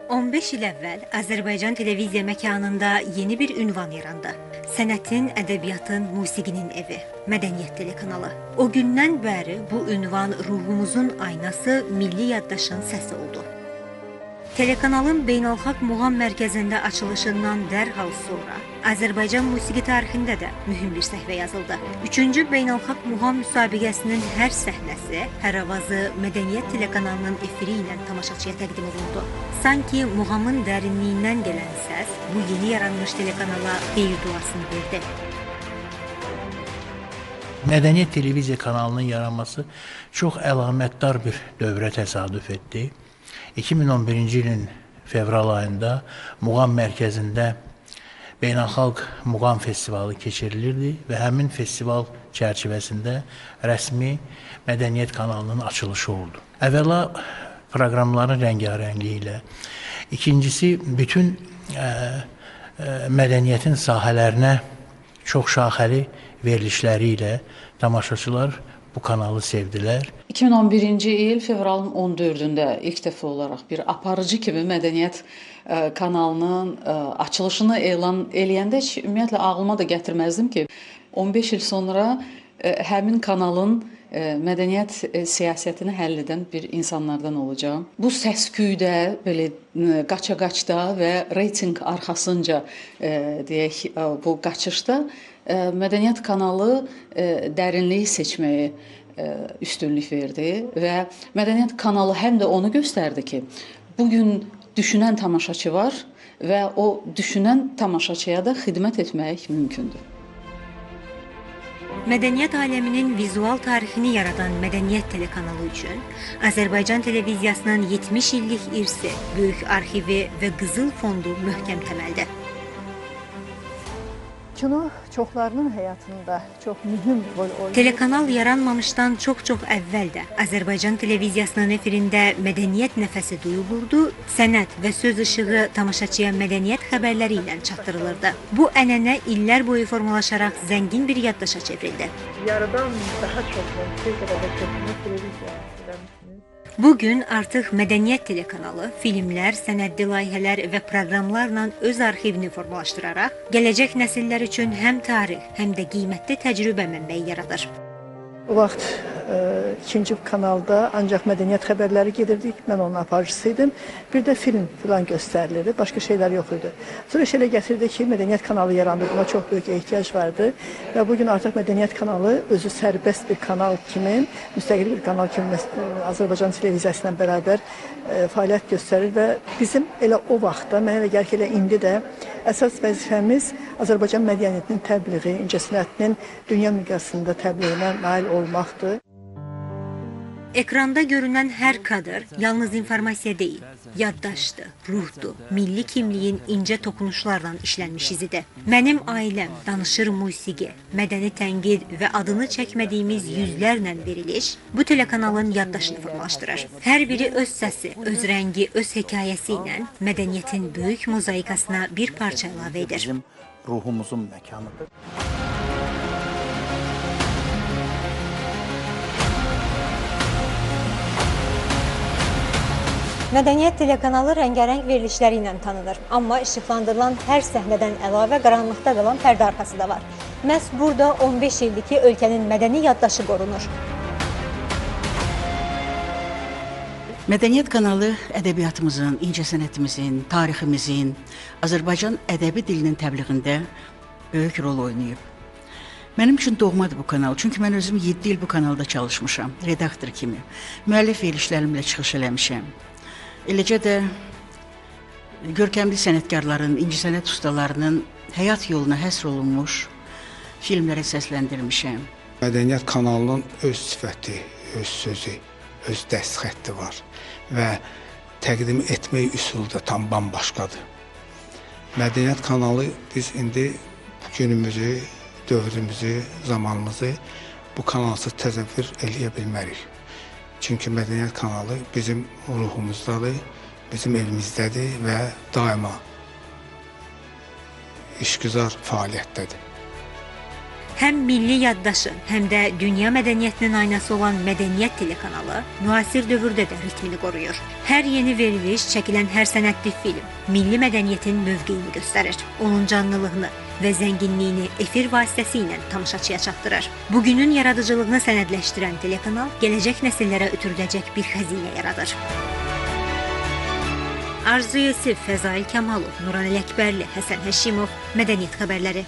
15 il əvvəl Azərbaycan televiziya məkanında yeni bir ünvan yarandı. Sənətin, ədəbiyyatın, musiqinin evi, Mədəniyyət telekanalı. O gündən bəri bu ünvan ruhumuzun aynası, milli yaddaşın səsi oldu. Telekanalın Beynəlxalq Muğam Mərkəzində açılışından dərhal sonra Azərbaycan musiqi tarixində də mühüm bir səhvə yazıldı. 3-cü Beynəlxalq Muğam müsabiqəsinin hər səhnəsi, hər avazı Mədəniyyət telekanalının efiri ilə tamaşaçıya təqdim olundu. Sanki Muğamın dərinliyindən gələn səs bu yeni yaranmış telekanala xeyir duasını verdi. Mədəniyyət televiziya kanalının yaranması çox əlamətdar bir dövrə təsadüf etdi. 2011-ci ilin fevral ayında Muğam mərkəzində Beynəlxalq Muğam Festivalı keçirilirdi və həmin festival çərçivəsində rəsmi Mədəniyyət kanalının açılışı oldu. Əvvəla proqramların rəngarəngliyi ilə, ikincisi bütün mədəniyyətin sahələrinə çox şaxəli verilişləri ilə tamaşaçılar bu kanalı sevdilər. 2011-ci il fevralın 14-də ilk dəfə olaraq bir aparıcı kimi Mədəniyyət kanalının açılışını elan eləyəndə heç ümumiyyətlə ağlıma da gətirməzdim ki, 15 il sonra həmin kanalın mədəniyyət siyasətini həll edən bir insanlardan olacağam. Bu səs-küydə, belə qaça-qaçda və reytinq arxasınca deyək, bu qaçışda Mədəniyyət kanalı dərinliyi seçməyi üstünlük verdi və Mədəniyyət kanalı həm də onu göstərdi ki, bugün düşünən tamaşaçı var və o düşünən tamaşaçıya da xidmət etmək mümkündür. Mədəniyyət aləminin vizual tarixini yaradan Mədəniyyət telekanalı üçün Azərbaycan televiziyasının 70 illik irsi, böyük arxivi və qızıl fondu möhkəm təməldir. Kino çoxlarının həyatında çox mühüm rol oynayır. Telekanal yaranmamışdan çox əvvəl də Azərbaycan televiziyasının efirində mədəniyyət nəfəsi duyulurdu, sənət və söz işığı tamaşaçıya mədəniyyət xəbərləri ilə çatdırılırdı. Bu ənənə illər boyu formalaşaraq zəngin bir yaddaşa çevrildi. Yaradan daha çox televiziya. Bugün artıq Mədəniyyət telekanalı filmlər, sənədli layihələr və proqramlarla öz arxivini formalaşdıraraq gələcək nəsillər üçün həm tarix, həm də qiymətli təcrübə mənbəyi yaradır. O vaxt ikinci kanalda ancaq mədəniyyət xəbərləri gedirdi. Mən onun aparıcısıydım. Bir də film filan göstərilirdi. Başqa şeylər yox idi. Sonra iş elə gətirdi ki, mədəniyyət kanalı yarandı. Buna çox böyük ehtiyac vardı. Və bugün artıq mədəniyyət kanalı özü sərbəst bir kanal kimi, müstəqil bir kanal kimi Azərbaycan televiziyası ilə bərabər fəaliyyət göstərir və bizim elə o vaxtda, mənə elə gəlir ki, elə indi də əsas vəzifəmiz Azərbaycan mədəniyyətinin təbliği, incəsənətinin dünya miqyasında təbliğinə nail olmaqdır. Ekranda görünən hər kadr yalnız informasiya deyil, yaddaşdır, ruhdur, milli kimliyin incə toxunuşlarla işlənmiş izidir. Mənim ailəm, danışır musiqi, mədəni tənqid və adını çəkmədiyimiz yüzlərlə veriliş bu telekanalın yaddaşını formalaşdırır. Hər biri öz səsi, öz rəngi, öz hekayəsi ilə mədəniyyətin böyük mozaikasına bir parça əlavə edir. Bizim ruhumuzun məkanıdır. Mədəniyyət telekanalı rəngarəng verilişləri ilə tanınır. Amma işıqlandırılan hər səhnədən əlavə qaranlıqda qalan pərdə arxası da var. Məhz burada 15 ildir ki, ölkənin mədəni yaddaşı qorunur. Mədəniyyət kanalı ədəbiyyatımızın, incəsənətimizin, tariximizin, Azərbaycan ədəbi dilinin təbliğində böyük rol oynayıb. Mənim üçün doğmadır bu kanal, çünki mən özüm 7 il bu kanalda çalışmışam, redaktor kimi. Müəllif verilişlərimlə çıxış eləmişəm. Eləcə də görkəmli sənətkarların, incəsənət ustalarının həyat yoluna həsr olunmuş filmlərə səsləndirmişəm. Mədəniyyət kanalının öz sifəti, öz sözü, öz dəstxətti var və təqdim etmək üsulu da tam bambaşqadır. Mədəniyyət kanalı biz indi günümüzü, dövrümüzü, zamanımızı bu kanalsız təsəvvür eləyə bilmərik. Çünki Mədəniyyət kanalı bizim ruhumuzdadır, bizim evimizdədir və daima işgüzar fəaliyyətdədir. Həm milli yaddaşı, həm də dünya mədəniyyətinin aynası olan Mədəniyyət telekanalı müasir dövrdə də ritmini qoruyur. Hər yeni veriliş, çəkilən hər sənədli film milli mədəniyyətin mövqeyini göstərir. Onun canlılığını və zənginliyini efir vasitəsilə tamaşaçıya çatdırır. Bugünün yaradıcılığını sənədləşdirən telekanal gələcək nəsillərə ötürüləcək bir xəzinə yaradır. Arzu Yusif, Fəzail Kamalov, Nuran Ələkbərli, Həsən Həşimov, Mədəniyyət xəbərləri.